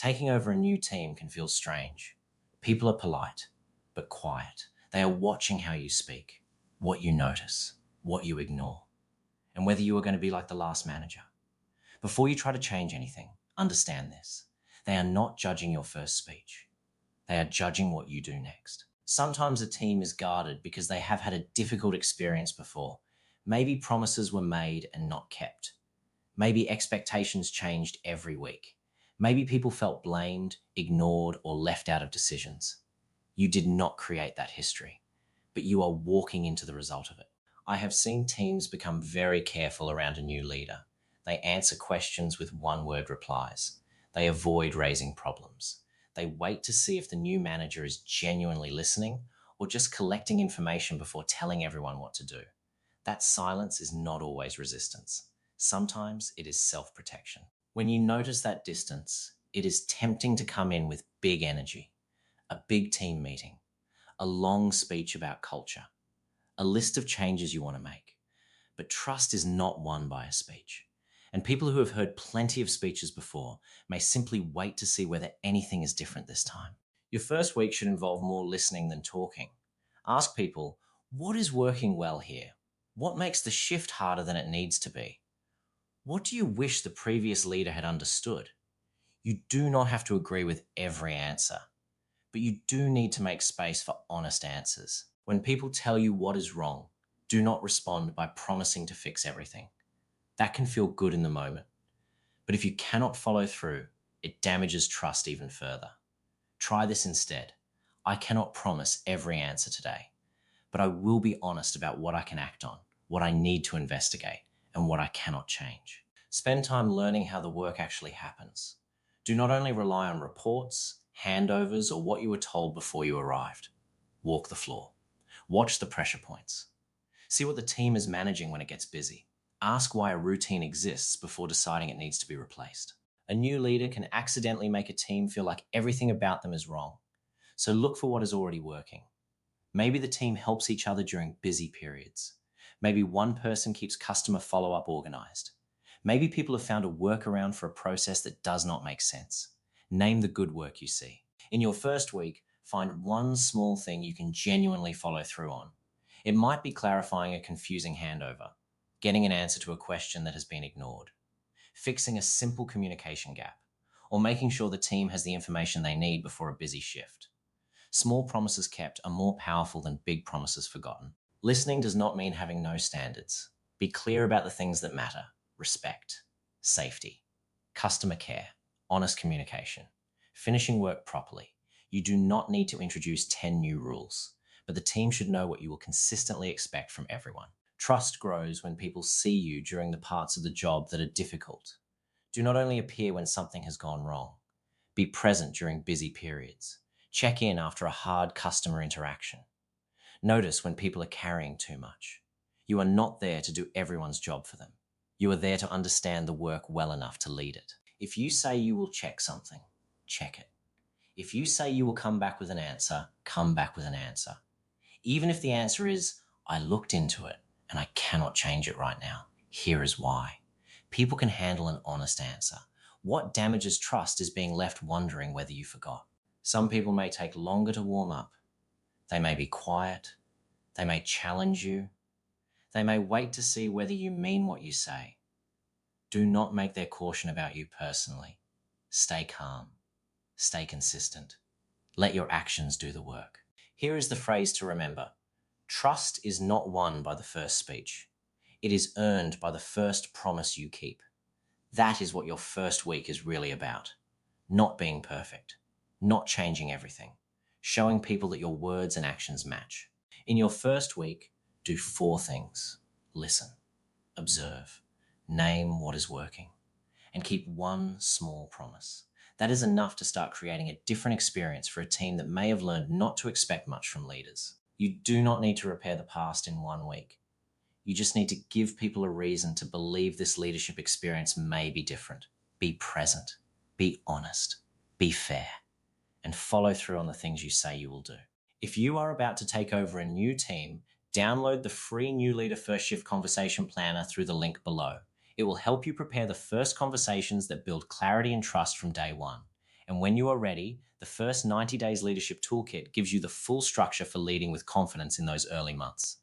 Taking over a new team can feel strange. People are polite, but quiet. They are watching how you speak, what you notice, what you ignore, and whether you are going to be like the last manager. Before you try to change anything, understand this. They are not judging your first speech. They are judging what you do next. Sometimes a team is guarded because they have had a difficult experience before. Maybe promises were made and not kept. Maybe expectations changed every week. Maybe people felt blamed, ignored, or left out of decisions. You did not create that history, but you are walking into the result of it. I have seen teams become very careful around a new leader. They answer questions with one-word replies. They avoid raising problems. They wait to see if the new manager is genuinely listening or just collecting information before telling everyone what to do. That silence is not always resistance. Sometimes it is self-protection. When you notice that distance, it is tempting to come in with big energy, a big team meeting, a long speech about culture, a list of changes you want to make. But trust is not won by a speech. And people who have heard plenty of speeches before may simply wait to see whether anything is different this time. Your first week should involve more listening than talking. Ask people, what is working well here? What makes the shift harder than it needs to be? What do you wish the previous leader had understood? You do not have to agree with every answer, but you do need to make space for honest answers. When people tell you what is wrong, do not respond by promising to fix everything. That can feel good in the moment, but if you cannot follow through, it damages trust even further. Try this instead. I cannot promise every answer today, but I will be honest about what I can act on, what I need to investigate, and what I cannot change. Spend time learning how the work actually happens. Do not only rely on reports, handovers, or what you were told before you arrived. Walk the floor. Watch the pressure points. See what the team is managing when it gets busy. Ask why a routine exists before deciding it needs to be replaced. A new leader can accidentally make a team feel like everything about them is wrong. So look for what is already working. Maybe the team helps each other during busy periods. Maybe one person keeps customer follow-up organized. Maybe people have found a workaround for a process that does not make sense. Name the good work you see. In your first week, find one small thing you can genuinely follow through on. It might be clarifying a confusing handover, getting an answer to a question that has been ignored, fixing a simple communication gap, or making sure the team has the information they need before a busy shift. Small promises kept are more powerful than big promises forgotten. Listening does not mean having no standards. Be clear about the things that matter: respect, safety, customer care, honest communication, finishing work properly. You do not need to introduce 10 new rules, but the team should know what you will consistently expect from everyone. Trust grows when people see you during the parts of the job that are difficult. Do not only appear when something has gone wrong. Be present during busy periods. Check in after a hard customer interaction. Notice when people are carrying too much. You are not there to do everyone's job for them. You are there to understand the work well enough to lead it. If you say you will check something, check it. If you say you will come back with an answer, come back with an answer. Even if the answer is, I looked into it and I cannot change it right now. Here is why. People can handle an honest answer. What damages trust is being left wondering whether you forgot. Some people may take longer to warm up. They may be quiet. They may challenge you. They may wait to see whether you mean what you say. Do not make their caution about you personally. Stay calm. Stay consistent. Let your actions do the work. Here is the phrase to remember. Trust is not won by the first speech. It is earned by the first promise you keep. That is what your first week is really about. Not being perfect. Not changing everything. Showing people that your words and actions match. In your first week, do 4 things. Listen. Observe. Name what is working. And keep one small promise. That is enough to start creating a different experience for a team that may have learned not to expect much from leaders. You do not need to repair the past in 1 week. You just need to give people a reason to believe this leadership experience may be different. Be present, be honest, be fair, and follow through on the things you say you will do. If you are about to take over a new team, download the free New Leader First Shift Conversation Planner through the link below. It will help you prepare the first conversations that build clarity and trust from day one. And when you are ready, the first 90 Days Leadership Toolkit gives you the full structure for leading with confidence in those early months.